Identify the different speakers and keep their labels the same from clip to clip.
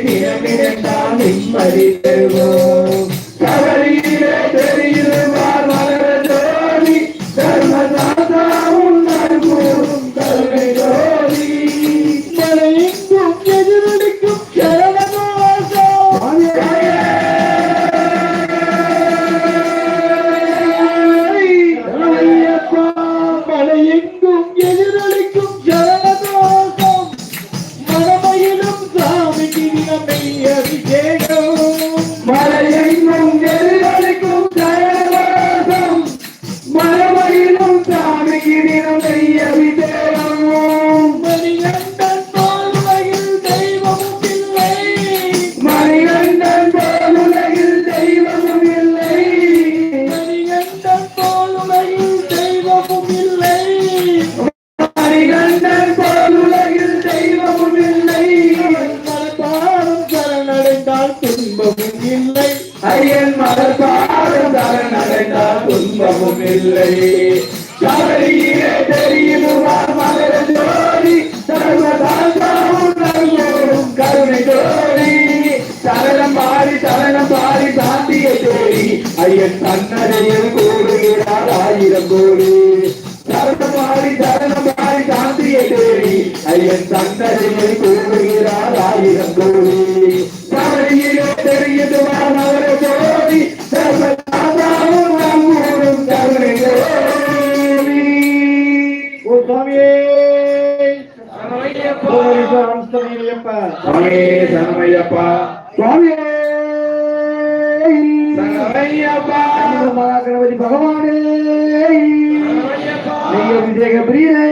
Speaker 1: தினமிருந்தால் நிம்மதி பெறுவோம். கவலையிலே தெரியுமார் மகர ஜோதி தர்மதாதா உன்னால் கூறும் கருணை ஜோதி. மலையெங்கும் எதிரொலிக்கும் சரணவாசம் ஐயப்பா. மலையெங்கும் எதிரொலிக்கும் சரணவாசம் மனமயிலும் சாமிக்கு தினமை அபிஷேகம். மலையெங்கும் எதிரொலிக்கும் சரணவாசம் மனமயிலும் சாமிக்கு தினமை அபிஷேகம். மணிகண்டன் போல் உலகில் தெய்வமும் இல்லை. மணிகண்டன் போல் உலகில் தெய்வமும் இல்லை. மணிகண்டன் போல் உலகில் தெய்வமும் இல்லை. மணிகண்டன் போல் உலகில் தெய்வமும் இல்லை. மலர்பாதம் சரணடைந்தால் துன்பமும் இல்லை. ஐயன் மலர்பாதம் சரணடைந்தால் துன்பமும் இல்லை. கவலையிலே தெரியுமா மகர ஜோதி சர்வதாதா உன்னால் கூறும் கருணை ஜோதி. சரணம் பாடி சாந்தியை தேடி ஐயன் தன்னடையில் கூறுகிறார் 1000 கோடி. சரணம் பாடி சாந்தியை தேடி ஐயன் தன்னடையில் கூறுகிறார் 1000 கோடி. கவலையிலே தெரியுமா மகர ஜோதி சர்வதாதா உன்னால் கூறும் கருணை ஜோதி. சுவாமியே சரணமையப்பா. சுவாமியே சரணமையப்பா. சுவாமியே சரணமையப்பா. மகாகணபதி பகவானே நெய் அபிஷேக பிரியனே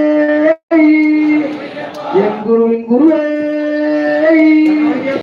Speaker 1: என் குருவின் குருவே